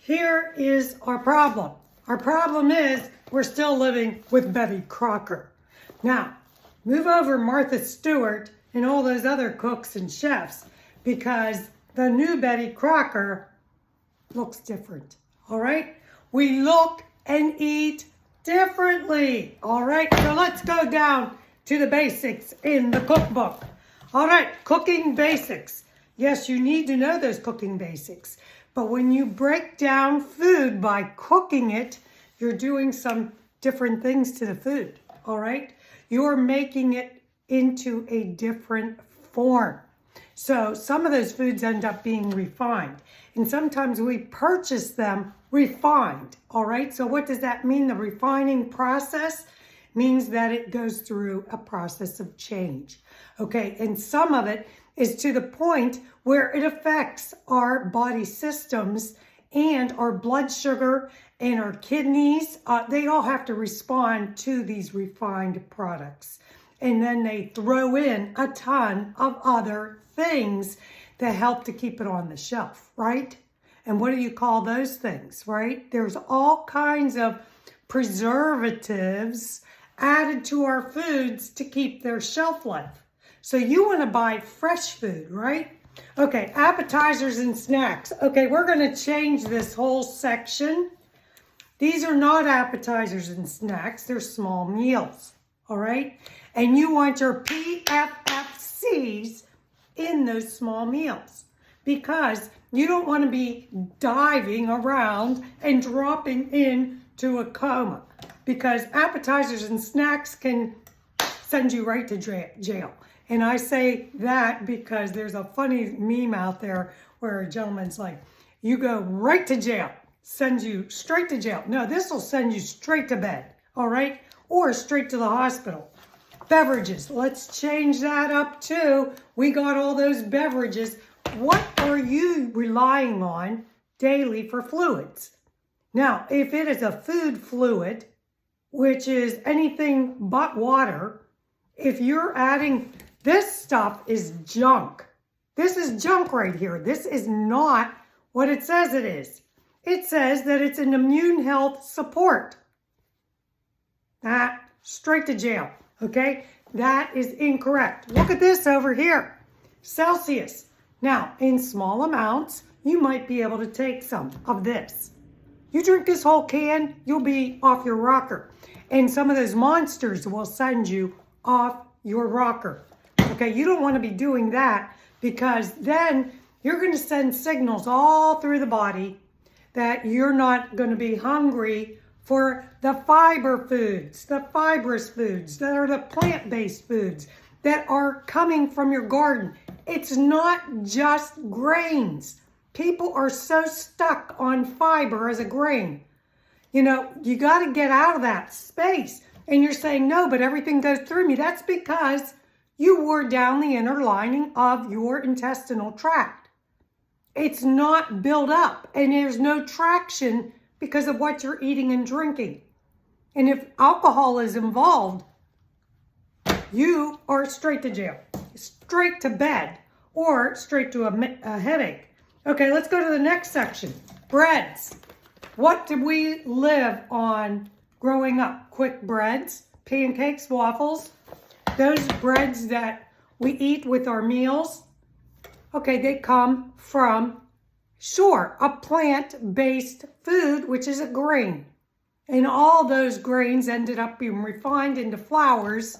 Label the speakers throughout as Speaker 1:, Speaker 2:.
Speaker 1: here is our problem. Our problem is we're still living with Betty Crocker. Now, move over Martha Stewart and all those other cooks and chefs, because the new Betty Crocker looks different, all right? We look and eat differently, all right? So let's go down to the basics in the cookbook. All right, cooking basics. Yes, you need to know those cooking basics. But when you break down food by cooking it, you're doing some different things to the food, all right? You're making it into a different form. So some of those foods end up being refined. And sometimes we purchase them refined, all right? So what does that mean? The refining process means that it goes through a process of change, okay? And some of it is to the point where it affects our body systems and our blood sugar and our kidneys. They all have to respond to these refined products. And then they throw in a ton of other things that help to keep it on the shelf, right? And what do you call those things, right? There's all kinds of preservatives added to our foods to keep their shelf life. So you want to buy fresh food, right? Okay, appetizers and snacks. Okay, we're going to change this whole section. These are not appetizers and snacks. They're small meals, all right? And you want your PFFCs in those small meals, because you don't want to be diving around and dropping into a coma, because appetizers and snacks can send you right to jail. And I say that because there's a funny meme out there where a gentleman's like, you go right to jail, sends you straight to jail. No, this will send you straight to bed, all right? Or straight to the hospital. Beverages, let's change that up too. We got all those beverages. What are you relying on daily for fluids? Now, if it is a food fluid, which is anything but water, if you're adding, this stuff is junk. This is junk right here. This is not what it says it is. It says that it's an immune health support. Straight to jail, okay? That is incorrect. Look at this over here. Celsius. Now, in small amounts, you might be able to take some of this. You drink this whole can, you'll be off your rocker. And some of those monsters will send you off your rocker. Okay, you don't want to be doing that, because then you're going to send signals all through the body that you're not going to be hungry for the fiber foods, the fibrous foods, that are the plant-based foods that are coming from your garden. It's not just grains. People are so stuck on fiber as a grain. You know, you got to get out of that space. And you're saying, no, but everything goes through me. That's because you wore down the inner lining of your intestinal tract. It's not built up, and there's no traction because of what you're eating and drinking. And if alcohol is involved, you are straight to jail, straight to bed, or straight to a headache. Okay, let's go to the next section. Breads. What did we live on growing up? Quick breads, pancakes, waffles, those breads that we eat with our meals. Okay, they come from, sure, a plant-based food, which is a grain. And all those grains ended up being refined into flours.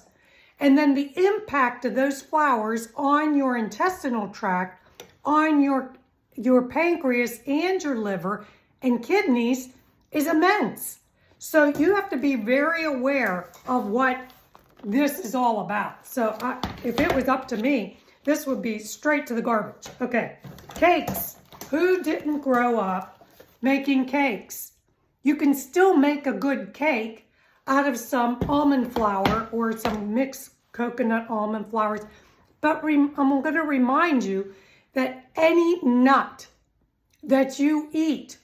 Speaker 1: And then the impact of those flours on your intestinal tract, on your pancreas and your liver and kidneys is immense. So you have to be very aware of what this is all about. So if it was up to me, this would be straight to the garbage. Okay, cakes. Who didn't grow up making cakes? You can still make a good cake out of some almond flour or some mixed coconut almond flours. But I'm going to remind you that any nut that you eat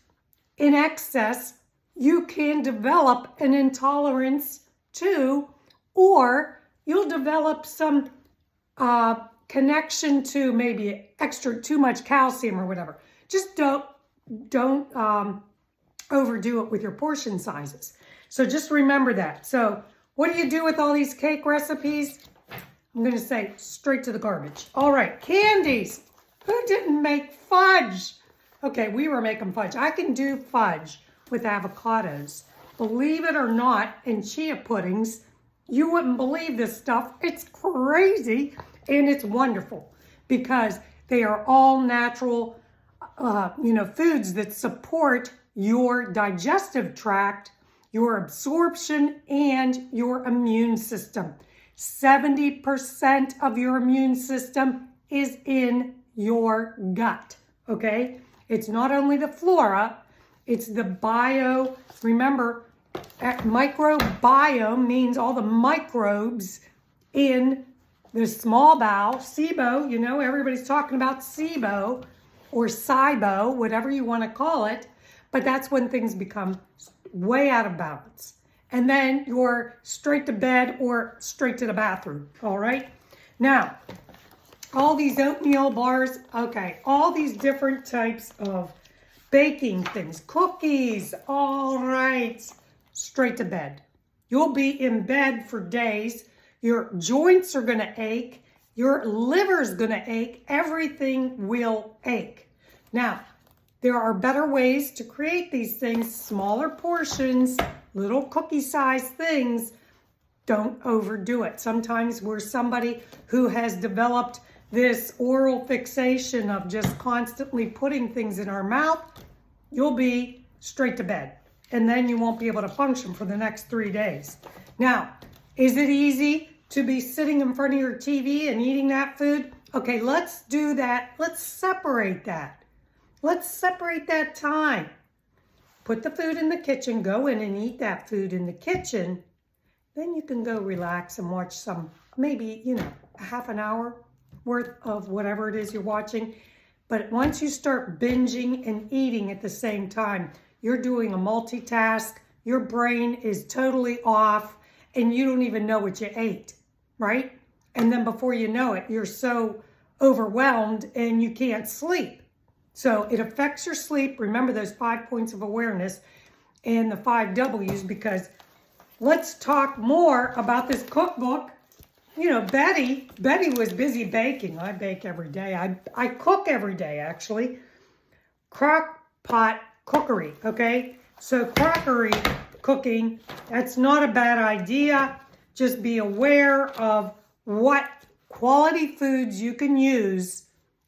Speaker 1: in excess, you can develop an intolerance to, or you'll develop some connection to maybe too much calcium or whatever. Just don't overdo it with your portion sizes. So just remember that. So what do you do with all these cake recipes? I'm going to say straight to the garbage. All right, candies. Who didn't make fudge? Okay, we were making fudge. I can do fudge with avocados. Believe it or not, and chia puddings. You wouldn't believe this stuff. It's crazy and it's wonderful because they are all natural, foods that support your digestive tract, your absorption, and your immune system. 70% of your immune system is in your gut, okay? It's not only the flora, it's the bio. Remember, microbiome means all the microbes in the small bowel, SIBO, everybody's talking about SIBO or SIBO, whatever you want to call it, but that's when things become way out of balance. And then you're straight to bed or straight to the bathroom, all right? Now, all these oatmeal bars, okay, all these different types of baking things, cookies, all right, straight to bed. You'll be in bed for days. Your joints are gonna ache. Your liver's gonna ache. Everything will ache. Now, there are better ways to create these things, smaller portions, little cookie-sized things. Don't overdo it. Sometimes we're somebody who has developed this oral fixation of just constantly putting things in our mouth. You'll be straight to bed, and then you won't be able to function for the next 3 days. Now, is it easy to be sitting in front of your TV and eating that food? Okay, let's do that. Let's separate that. Let's separate that time. Put the food in the kitchen, go in and eat that food in the kitchen. Then you can go relax and watch some, maybe, a half an hour worth of whatever it is you're watching. But once you start binging and eating at the same time, you're doing a multitask, your brain is totally off, and you don't even know what you ate, right? And then before you know it, you're so overwhelmed and you can't sleep. So it affects your sleep. Remember those 5 points of awareness and the 5 W's, because let's talk more about this cookbook. Betty was busy baking. I bake every day. I cook every day, actually. Crock pot cookery, okay? So crockery cooking, that's not a bad idea. Just be aware of what quality foods you can use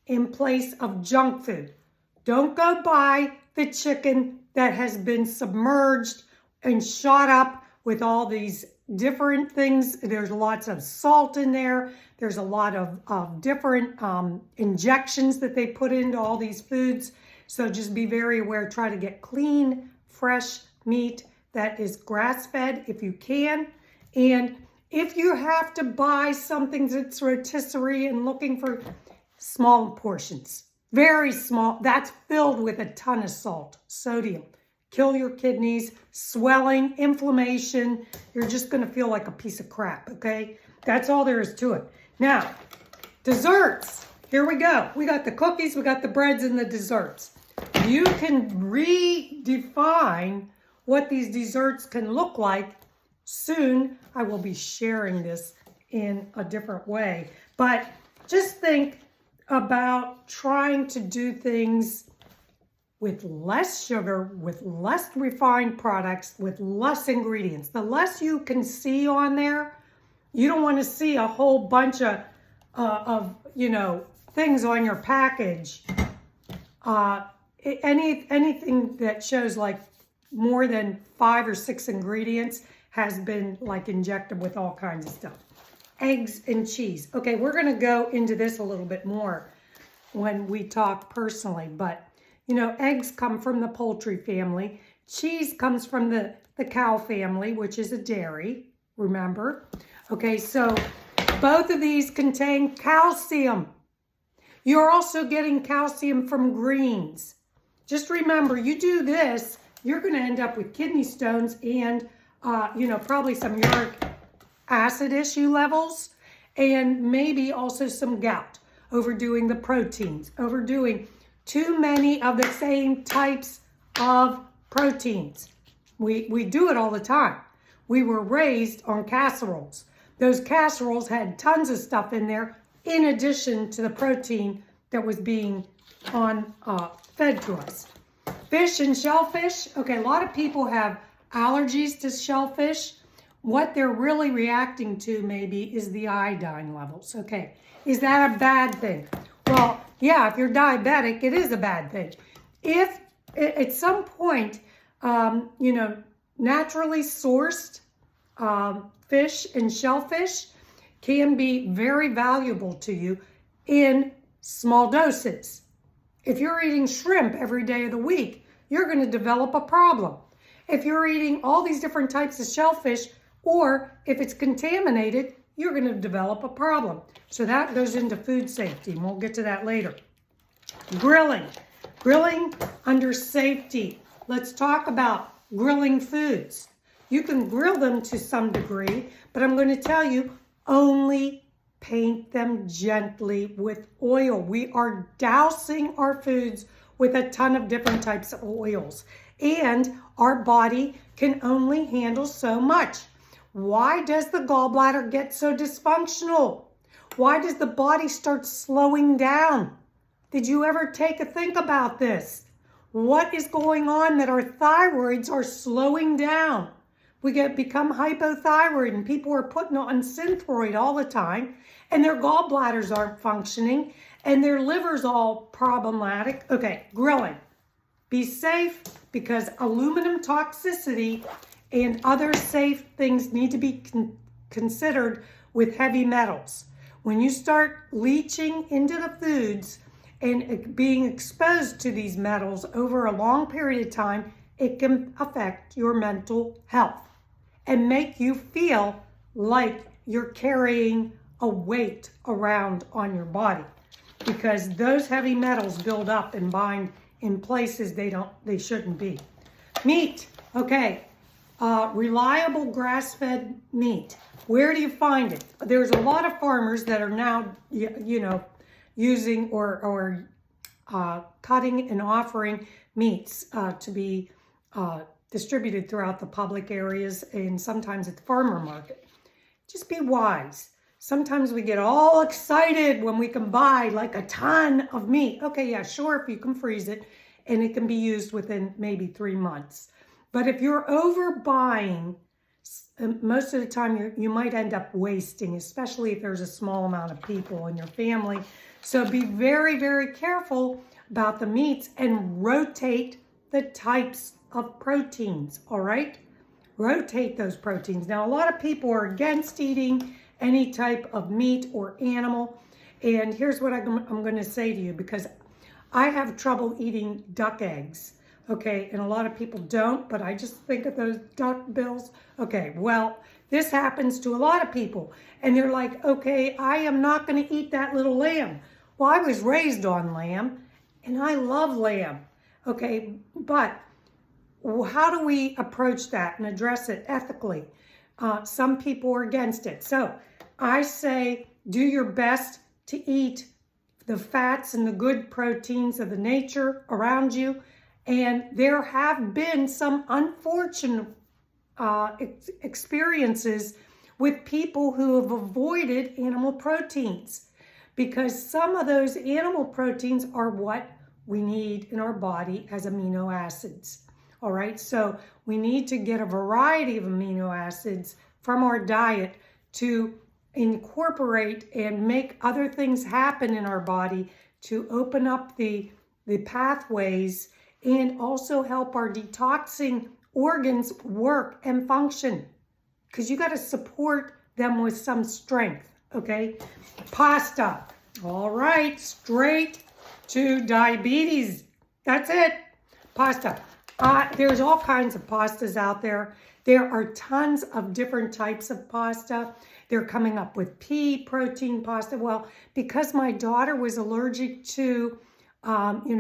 Speaker 1: in place of junk food. Don't go buy the chicken that has been submerged and shot up with all these different things. There's lots of salt in there. There's a lot of different injections that they put into all these foods. So just be very aware. Try to get clean, fresh meat that is grass-fed if you can. And if you have to buy something that's rotisserie and looking for small portions, very small, that's filled with a ton of salt, sodium. Kill your kidneys, swelling, inflammation. You're just gonna feel like a piece of crap, okay? That's all there is to it. Now, desserts. Here we go. We got the cookies, we got the breads, and the desserts. You can redefine what these desserts can look like. Soon, I will be sharing this in a different way. But just think about trying to do things with less sugar, with less refined products, with less ingredients. The less you can see on there, you don't want to see a whole bunch of things on your package. Anything that shows like more than 5 or 6 ingredients has been like injected with all kinds of stuff. Eggs and cheese. Okay, we're going to go into this a little bit more when we talk personally, but eggs come from the poultry family. Cheese comes from the cow family, which is a dairy, remember? Okay, so both of these contain calcium. You're also getting calcium from greens. Just remember, you do this, you're going to end up with kidney stones and, probably some uric acid issue levels, and maybe also some gout, overdoing the proteins, overdoing too many of the same types of proteins. We do it all the time. We were raised on casseroles. Those casseroles had tons of stuff in there in addition to the protein that was being fed to us. Fish and shellfish. Okay, a lot of people have allergies to shellfish. What they're really reacting to maybe is the iodine levels. Okay, is that a bad thing? Well, yeah, if you're diabetic, it is a bad thing. If at some point, naturally sourced fish and shellfish can be very valuable to you in small doses. If you're eating shrimp every day of the week, you're going to develop a problem. If you're eating all these different types of shellfish, or if it's contaminated, you're going to develop a problem. So that goes into food safety, and we'll get to that later. Grilling. Grilling under safety. Let's talk about grilling foods. You can grill them to some degree, but I'm going to tell you, only paint them gently with oil. We are dousing our foods with a ton of different types of oils, and our body can only handle so much. Why does the gallbladder get so dysfunctional? Why does the body start slowing down? Did you ever take a think about this? What is going on that our thyroids are slowing down? We become hypothyroid, and people are putting on Synthroid all the time, and their gallbladders aren't functioning, and their liver's all problematic. Okay, grilling. Be safe, because aluminum toxicity and other safe things need to be considered with heavy metals. When you start leaching into the foods and being exposed to these metals over a long period of time, it can affect your mental health and make you feel like you're carrying a weight around on your body, because those heavy metals build up and bind in places they shouldn't be. Meat. Okay. Reliable grass-fed meat. Where do you find it? There's a lot of farmers that are now, using or cutting and offering meats to be distributed throughout the public areas, and sometimes at the farmer market. Just be wise. Sometimes we get all excited when we can buy like a ton of meat. Okay, yeah, sure, if you can freeze it, and it can be used within maybe 3 months. But if you're overbuying, most of the time you might end up wasting, especially if there's a small amount of people in your family. So be very, very careful about the meats and rotate the types of proteins, all right? Rotate those proteins. Now, a lot of people are against eating any type of meat or animal. And here's what I'm going to say to you, because I have trouble eating duck eggs. Okay, and a lot of people don't, but I just think of those duck bills. Okay, well, this happens to a lot of people. And they're like, okay, I am not going to eat that little lamb. Well, I was raised on lamb, and I love lamb. Okay, but how do we approach that and address it ethically? Some people are against it. So I say do your best to eat the fats and the good proteins of the nature around you. And there have been some unfortunate experiences with people who have avoided animal proteins, because some of those animal proteins are what we need in our body as amino acids. All right, so we need to get a variety of amino acids from our diet to incorporate and make other things happen in our body to open up the pathways and also help our detoxing organs work and function, because you got to support them with some strength, okay? Pasta. All right, straight to diabetes. That's it. Pasta. There's all kinds of pastas out there. There are tons of different types of pasta. They're coming up with pea protein pasta. Well, because my daughter was allergic to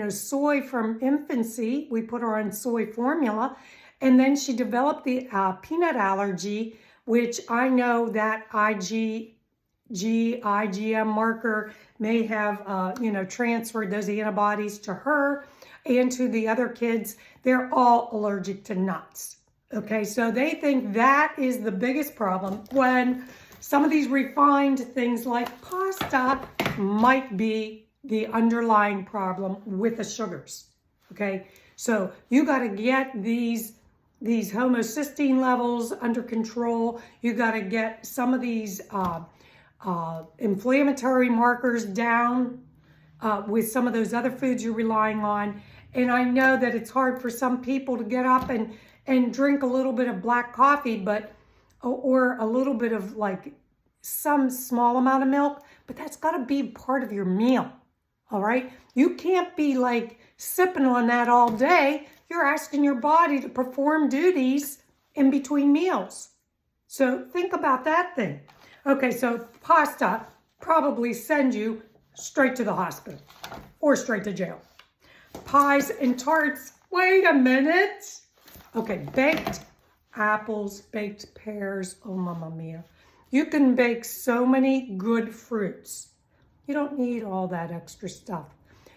Speaker 1: soy from infancy, we put her on soy formula, and then she developed the peanut allergy, which I know that IgM marker may have, transferred those antibodies to her. and to the other kids, they're all allergic to nuts. Okay, so they think that is the biggest problem when some of these refined things like pasta might be the underlying problem with the sugars. Okay, so you got to get these homocysteine levels under control. You got to get some of these inflammatory markers down with some of those other foods you're relying on. And I know that it's hard for some people to get up and drink a little bit of black coffee, or a little bit of like some small amount of milk, but that's got to be part of your meal. All right. You can't be like sipping on that all day. You're asking your body to perform duties in between meals. So think about that thing. Okay, so pasta probably send you straight to the hospital or straight to jail. Pies and tarts, wait a minute. Okay, baked apples, baked pears, oh mamma mia. You can bake so many good fruits. You don't need all that extra stuff.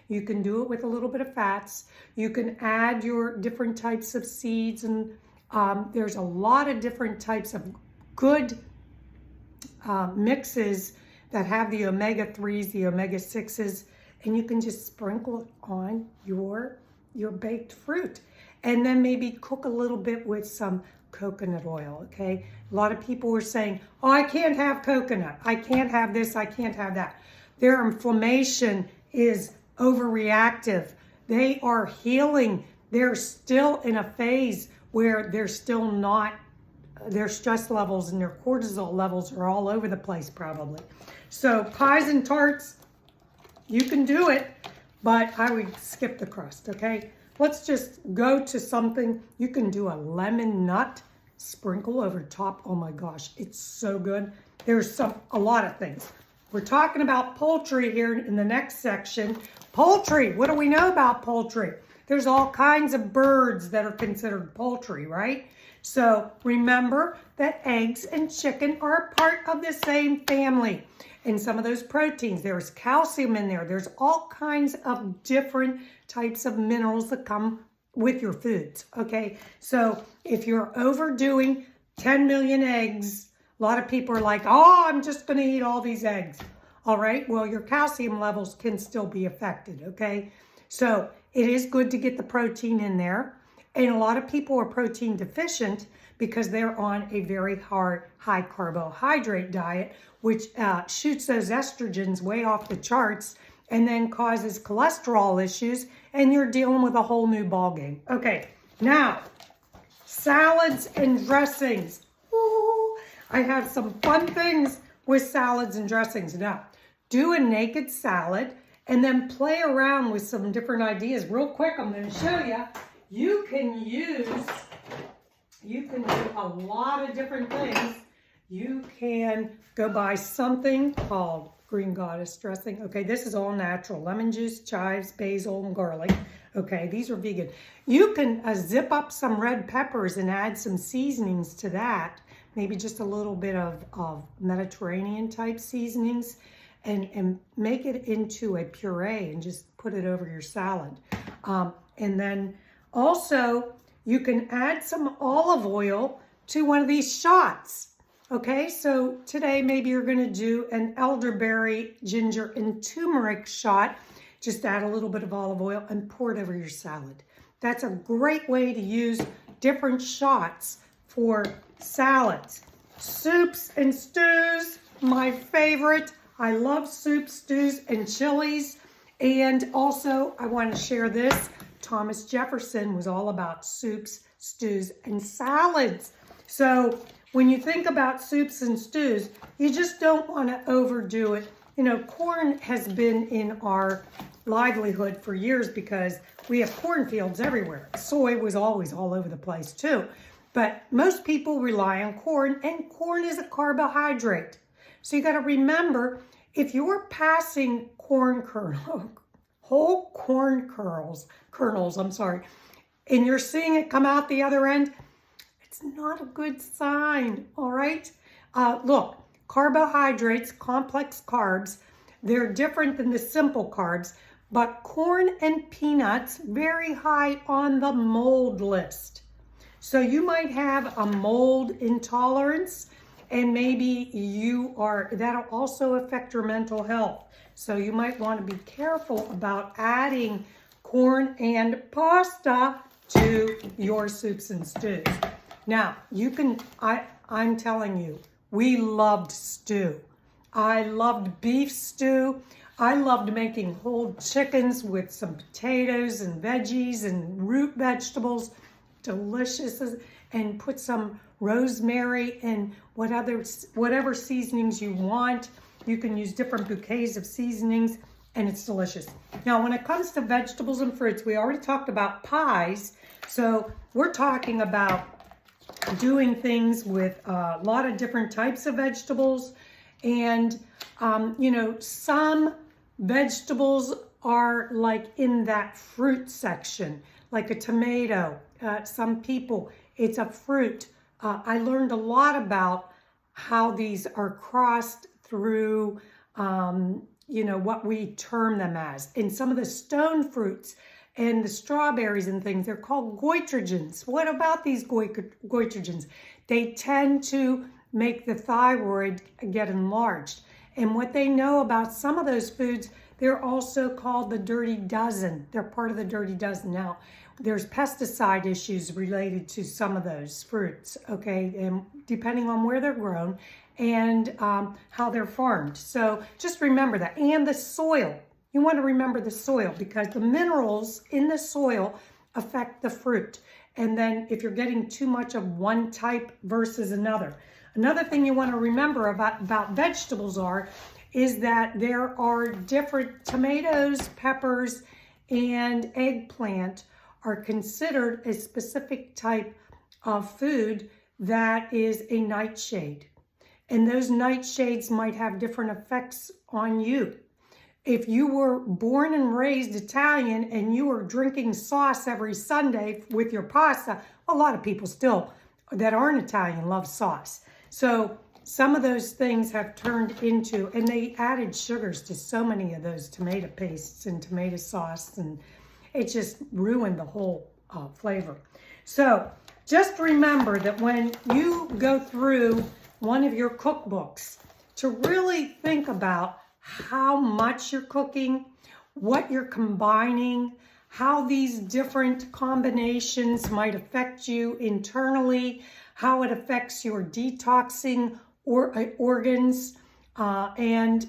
Speaker 1: You can do it with a little bit of fats. You can add your different types of seeds, and there's a lot of different types of good mixes that have the omega-3s, the omega-6s, and you can just sprinkle it on your baked fruit. And then maybe cook a little bit with some coconut oil, okay? A lot of people were saying, oh, I can't have coconut. I can't have this, I can't have that. Their inflammation is overreactive. They are healing. They're still in a phase where they're still not, their stress levels and their cortisol levels are all over the place probably. So pies and tarts, you can do it, but I would skip the crust, okay? Let's just go to something. You can do a lemon nut sprinkle over top. Oh my gosh, it's so good. There's a lot of things. We're talking about poultry here in the next section. Poultry, what do we know about poultry? There's all kinds of birds that are considered poultry, right? So remember that eggs and chicken are part of the same family. And some of those proteins, there's calcium in there. There's all kinds of different types of minerals that come with your foods, okay? So if you're overdoing 10 million eggs, a lot of people are like, oh, I'm just going to eat all these eggs. All right, well, your calcium levels can still be affected, okay? So it is good to get the protein in there. And a lot of people are protein deficient because they're on a very high carbohydrate diet, which shoots those estrogens way off the charts and then causes cholesterol issues, and you're dealing with a whole new ballgame. Okay, now, salads and dressings. Ooh, I have some fun things with salads and dressings. Now, do a naked salad and then play around with some different ideas. Real quick, I'm going to show you. You can do a lot of different things. You can go buy something called green goddess dressing. Okay, this is all natural. Lemon juice, chives, basil, and garlic. Okay, these are vegan. You can zip up some red peppers and add some seasonings to that. Maybe just a little bit of Mediterranean type seasonings, and make it into a puree and just put it over your salad. And then also you can add some olive oil to one of these shots. Okay, so today maybe you're going to do an elderberry, ginger, and turmeric shot. Just add a little bit of olive oil and pour it over your salad. That's a great way to use different shots for salads. Soups and stews, my favorite. I love soups, stews, and chilies. And also, I want to share this. Thomas Jefferson was all about soups, stews, and salads. So when you think about soups and stews, you just don't want to overdo it. You know, corn has been in our livelihood for years because we have cornfields everywhere. Soy was always all over the place too. But most people rely on corn, and corn is a carbohydrate. So you got to remember, if you're passing corn kernel, whole corn kernels, and you're seeing it come out the other end, it's not a good sign, all right? Look, carbohydrates, complex carbs, they're different than the simple carbs, but corn and peanuts very high on the mold list. So you might have a mold intolerance, and maybe that'll also affect your mental health. So you might want to be careful about adding corn and pasta to your soups and stews. Now, I'm telling you, we loved stew. I loved beef stew. I loved making whole chickens with some potatoes and veggies and root vegetables. Delicious. And put some rosemary and whatever seasonings you want. You can use different bouquets of seasonings, and it's delicious. Now, when it comes to vegetables and fruits, we already talked about pies. So we're talking about doing things with a lot of different types of vegetables. And, some vegetables are like in that fruit section, like a tomato. Some people, it's a fruit. I learned a lot about how these are crossed through, what we term them as. And some of the stone fruits and the strawberries and things, they're called goitrogens. What about these goitrogens? They tend to make the thyroid get enlarged. And what they know about some of those foods, they're also called the dirty dozen. They're part of the dirty dozen. Now, there's pesticide issues related to some of those fruits, okay, and depending on where they're grown and how they're farmed. So just remember that. And the soil. You want to remember the soil, because the minerals in the soil affect the fruit. And then if you're getting too much of one type versus another. Another thing you want to remember about vegetables is that there are different tomatoes, peppers, and eggplant are considered a specific type of food that is a nightshade. And those nightshades might have different effects on you. If you were born and raised Italian and you were drinking sauce every Sunday with your pasta, a lot of people still that aren't Italian love sauce. So some of those things have turned into, and they added sugars to so many of those tomato pastes and tomato sauce, and it just ruined the whole flavor. So just remember that when you go through one of your cookbooks, to really think about how much you're cooking, what you're combining, how these different combinations might affect you internally, how it affects your detoxing organs, and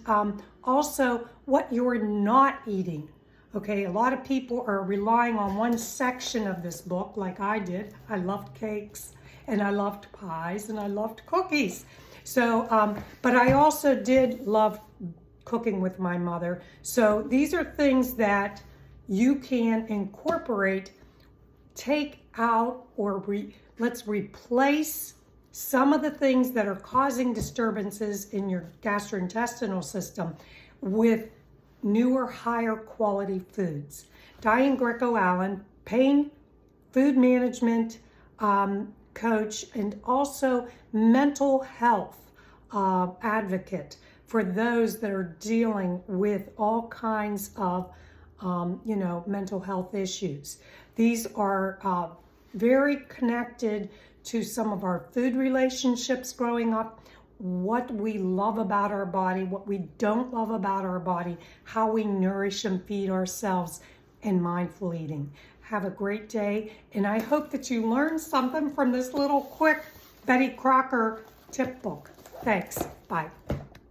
Speaker 1: also what you're not eating. Okay, a lot of people are relying on one section of this book, like I did. I loved cakes, and I loved pies, and I loved cookies. So, but I also did love cooking with my mother. So these are things that you can incorporate, take out, or let's replace some of the things that are causing disturbances in your gastrointestinal system with newer, higher quality foods. Diane Greco-Allen, pain, food management coach, and also mental health advocate for those that are dealing with all kinds of, mental health issues. These are very connected to some of our food relationships growing up, what we love about our body, what we don't love about our body, how we nourish and feed ourselves, and mindful eating. Have a great day, and I hope that you learned something from this little quick Betty Crocker tip book. Thanks. Bye.